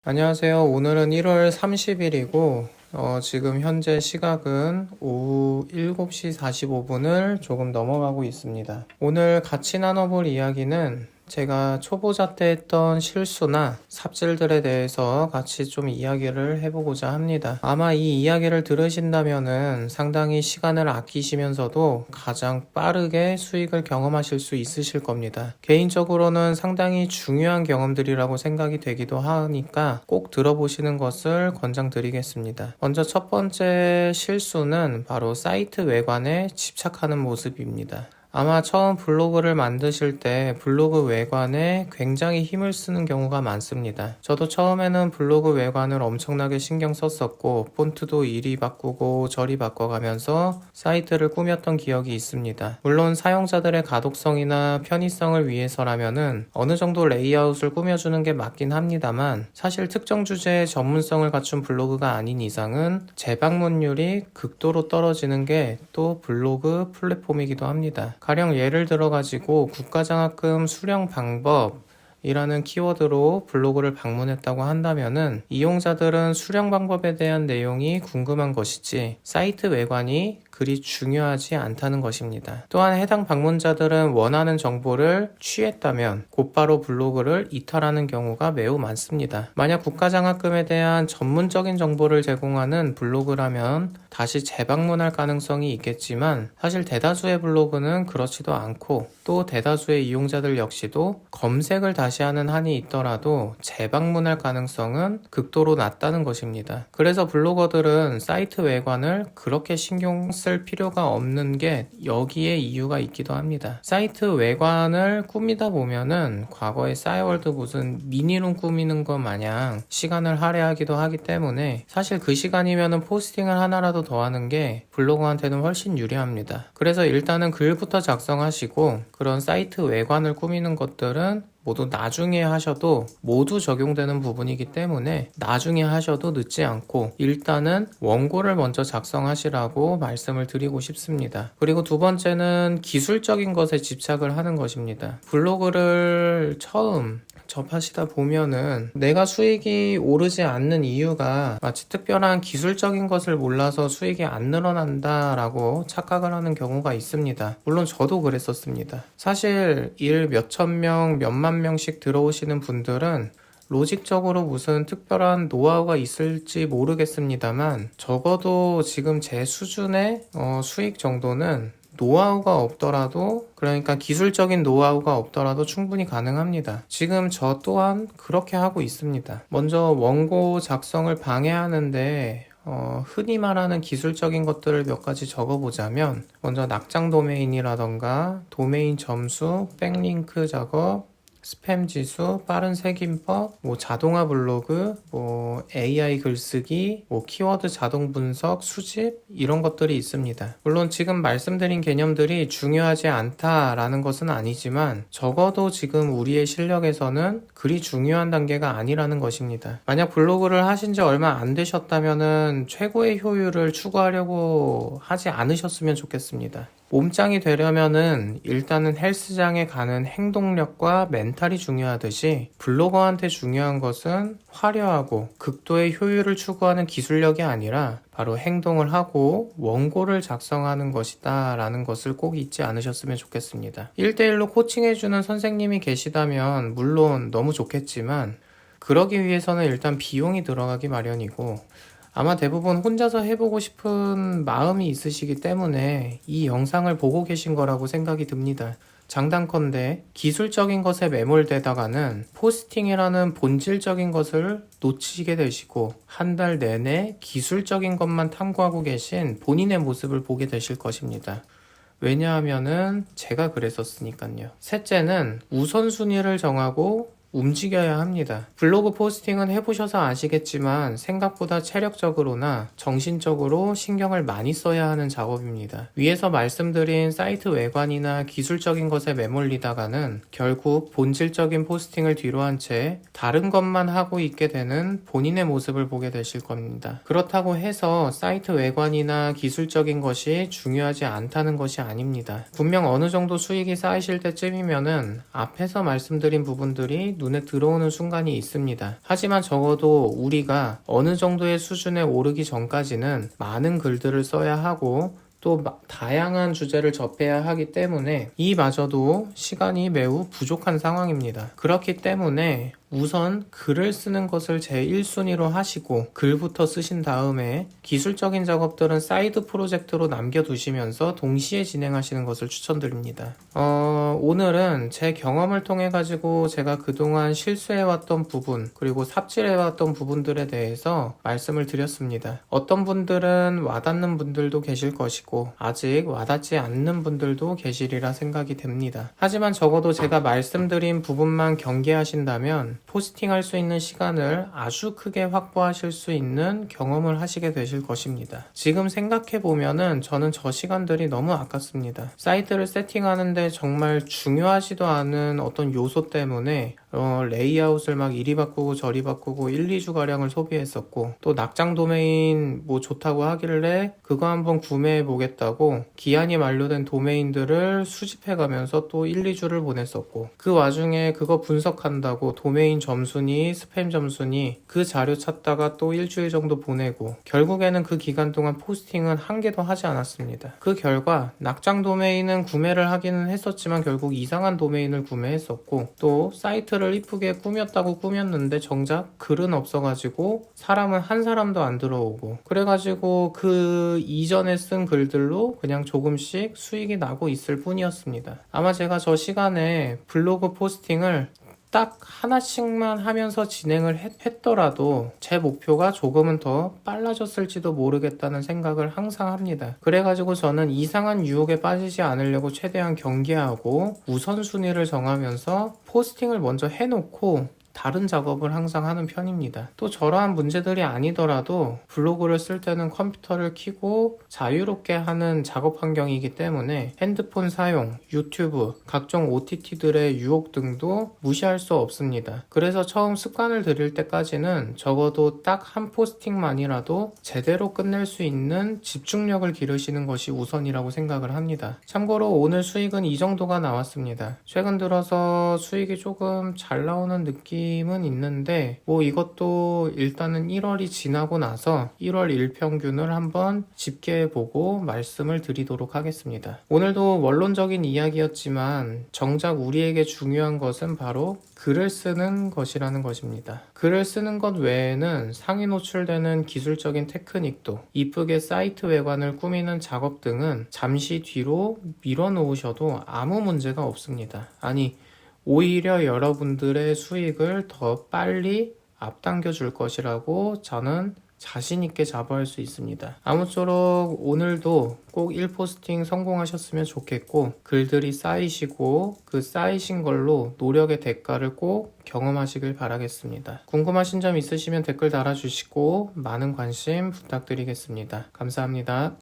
안녕하세요. 오늘은 1월 30일이고, 지금 현재 시각은 오후 7시 45분을 조금 넘어가고 있습니다. 오늘 같이 나눠볼 이야기는 제가 초보자 때 했던 실수나 삽질들에 대해서 같이 좀 이야기를 해보고자 합니다. 아마 이 이야기를 들으신다면은 상당히 시간을 아끼시면서도 가장 빠르게 수익을 경험하실 수 있으실 겁니다. 개인적으로는 상당히 중요한 경험들이라고 생각이 되기도 하니까 꼭 들어보시는 것을 권장드리겠습니다. 먼저 첫 번째 실수는 바로 사이트 외관에 집착하는 모습입니다. 아마 처음 블로그를 만드실 때 블로그 외관에 굉장히 힘을 쓰는 경우가 많습니다. 저도 처음에는 블로그 외관을 엄청나게 신경 썼었고 폰트도 이리 바꾸고 저리 바꿔가면서 사이트를 꾸몄던 기억이 있습니다. 물론 사용자들의 가독성이나 편의성을 위해서라면은 어느 정도 레이아웃을 꾸며주는 게 맞긴 합니다만 사실 특정 주제의 전문성을 갖춘 블로그가 아닌 이상은 재방문율이 극도로 떨어지는 게 또 블로그 플랫폼이기도 합니다. 가령 예를 들어가지고 국가장학금 수령 방법 이라는 키워드로 블로그를 방문했다고 한다면은 이용자들은 수령 방법에 대한 내용이 궁금한 것이지 사이트 외관이 그리 중요하지 않다는 것입니다. 또한 해당 방문자들은 원하는 정보를 취했다면 곧바로 블로그를 이탈하는 경우가 매우 많습니다. 만약 국가장학금에 대한 전문적인 정보를 제공하는 블로그라면 다시 재방문할 가능성이 있겠지만 사실 대다수의 블로그는 그렇지도 않고 또 대다수의 이용자들 역시도 검색을 다시 하는 한이 있더라도 재방문할 가능성은 극도로 낮다는 것입니다. 그래서 블로거들은 사이트 외관을 그렇게 신경 쓸 필요가 없는 게 여기에 이유가 있기도 합니다. 사이트 외관을 꾸미다 보면은 과거에 싸이월드 무슨 미니룸 꾸미는 것 마냥 시간을 할애하기도 하기 때문에 사실 그 시간이면은 포스팅을 하나라도 더 하는 게 블로거한테는 훨씬 유리합니다. 그래서 일단은 글부터 작성하시고 그런 사이트 외관을 꾸미는 것들은 모두 나중에 하셔도 모두 적용되는 부분이기 때문에 나중에 하셔도 늦지 않고 일단은 원고를 먼저 작성하시라고 말씀을 드리고 싶습니다. 그리고 두 번째는 기술적인 것에 집착을 하는 것입니다. 블로그를 처음 접하시다 보면은 내가 수익이 오르지 않는 이유가 마치 특별한 기술적인 것을 몰라서 수익이 안 늘어난다라고 착각을 하는 경우가 있습니다. 물론 저도 그랬었습니다. 사실 일 몇천 명, 몇만 명씩 들어오시는 분들은 로직적으로 무슨 특별한 노하우가 있을지 모르겠습니다만 적어도 지금 제 수준의 수익 정도는 노하우가 없더라도 그러니까 기술적인 노하우가 없더라도 충분히 가능합니다. 지금 저 또한 그렇게 하고 있습니다. 먼저 원고 작성을 방해하는데 흔히 말하는 기술적인 것들을 몇 가지 적어보자면 먼저 낙장 도메인이라던가 도메인 점수, 백링크 작업, 스팸 지수, 빠른 색인법, 자동화 블로그, AI 글쓰기, 키워드 자동 분석, 수집 이런 것들이 있습니다. 물론 지금 말씀드린 개념들이 중요하지 않다라는 것은 아니지만 적어도 지금 우리의 실력에서는 그리 중요한 단계가 아니라는 것입니다. 만약 블로그를 하신 지 얼마 안 되셨다면은 최고의 효율을 추구하려고 하지 않으셨으면 좋겠습니다. 몸짱이 되려면은 일단은 헬스장에 가는 행동력과 멘탈이 중요하듯이 블로거한테 중요한 것은 화려하고 극도의 효율을 추구하는 기술력이 아니라 바로 행동을 하고 원고를 작성하는 것이다 라는 것을 꼭 잊지 않으셨으면 좋겠습니다. 1대1로 코칭해주는 선생님이 계시다면 물론 너무 좋겠지만 그러기 위해서는 일단 비용이 들어가기 마련이고 아마 대부분 혼자서 해보고 싶은 마음이 있으시기 때문에 이 영상을 보고 계신 거라고 생각이 듭니다. 장단컨대 기술적인 것에 매몰되다가는 포스팅이라는 본질적인 것을 놓치게 되시고 한 달 내내 기술적인 것만 탐구하고 계신 본인의 모습을 보게 되실 것입니다. 왜냐하면은 제가 그랬었으니까요. 셋째는 우선순위를 정하고 움직여야 합니다. 블로그 포스팅은 해보셔서 아시겠지만 생각보다 체력적으로나 정신적으로 신경을 많이 써야 하는 작업입니다. 위에서 말씀드린 사이트 외관이나 기술적인 것에 매몰리다가는 결국 본질적인 포스팅을 뒤로 한 채 다른 것만 하고 있게 되는 본인의 모습을 보게 되실 겁니다. 그렇다고 해서 사이트 외관이나 기술적인 것이 중요하지 않다는 것이 아닙니다. 분명 어느 정도 수익이 쌓이실 때쯤이면은 앞에서 말씀드린 부분들이 눈에 들어오는 순간이 있습니다. 하지만 적어도 우리가 어느 정도의 수준에 오르기 전까지는 많은 글들을 써야 하고 또 다양한 주제를 접해야 하기 때문에 이마저도 시간이 매우 부족한 상황입니다. 그렇기 때문에 우선 글을 쓰는 것을 제 1순위로 하시고 글부터 쓰신 다음에 기술적인 작업들은 사이드 프로젝트로 남겨두시면서 동시에 진행하시는 것을 추천드립니다. 오늘은 제 경험을 통해 가지고 제가 그동안 실수해왔던 부분 그리고 삽질해왔던 부분들에 대해서 말씀을 드렸습니다. 어떤 분들은 와닿는 분들도 계실 것이고 아직 와닿지 않는 분들도 계시리라 생각이 됩니다. 하지만 적어도 제가 말씀드린 부분만 경계하신다면 포스팅할 수 있는 시간을 아주 크게 확보하실 수 있는 경험을 하시게 되실 것입니다. 지금 생각해보면은 저는 저 시간들이 너무 아깝습니다. 사이트를 세팅하는데 정말 중요하지도 않은 어떤 요소 때문에 레이아웃을 막 이리 바꾸고 저리 바꾸고 1, 2주가량을 소비했었고 또 낙장 도메인 뭐 좋다고 하길래 그거 한번 구매해 보겠다고 기한이 만료된 도메인들을 수집해가면서 또 1, 2주를 보냈었고 그 와중에 그거 분석한다고 도메인 점수니 스팸 점수니 그 자료 찾다가 또 일주일 정도 보내고 결국에는 그 기간 동안 포스팅은 한 개도 하지 않았습니다. 그 결과 낙장 도메인은 구매를 하기는 했었지만 결국 이상한 도메인을 구매했었고 또 사이트를 이쁘게 꾸몄다고 꾸몄는데 정작 글은 없어가지고 사람은 한 사람도 안 들어오고 그래가지고 그 이전에 쓴 글들로 그냥 조금씩 수익이 나고 있을 뿐이었습니다. 아마 제가 저 시간에 블로그 포스팅을 딱 하나씩만 하면서 진행을 했더라도 제 목표가 조금은 더 빨라졌을지도 모르겠다는 생각을 항상 합니다. 그래가지고 저는 이상한 유혹에 빠지지 않으려고 최대한 경계하고 우선순위를 정하면서 포스팅을 먼저 해놓고 다른 작업을 항상 하는 편입니다. 또 저러한 문제들이 아니더라도 블로그를 쓸 때는 컴퓨터를 켜고 자유롭게 하는 작업 환경이기 때문에 핸드폰 사용, 유튜브, 각종 OTT들의 유혹 등도 무시할 수 없습니다. 그래서 처음 습관을 들일 때까지는 적어도 딱 한 포스팅만이라도 제대로 끝낼 수 있는 집중력을 기르시는 것이 우선이라고 생각을 합니다. 참고로 오늘 수익은 이 정도가 나왔습니다. 최근 들어서 수익이 조금 잘 나오는 느낌은 있는데 뭐 이것도 일단은 1월이 지나고 나서 1월 일평균을 한번 집계해보고 말씀을 드리도록 하겠습니다. 오늘도 원론적인 이야기였지만 정작 우리에게 중요한 것은 바로 글을 쓰는 것이라는 것입니다. 글을 쓰는 것 외에는 상위 노출되는 기술적인 테크닉도 이쁘게 사이트 외관을 꾸미는 작업 등은 잠시 뒤로 밀어 놓으셔도 아무 문제가 없습니다. 아니 오히려 여러분들의 수익을 더 빨리 앞당겨 줄 것이라고 저는 자신있게 자부할 수 있습니다. 아무쪼록 오늘도 꼭 1포스팅 성공하셨으면 좋겠고 글들이 쌓이시고 그 쌓이신 걸로 노력의 대가를 꼭 경험하시길 바라겠습니다. 궁금하신 점 있으시면 댓글 달아주시고 많은 관심 부탁드리겠습니다. 감사합니다.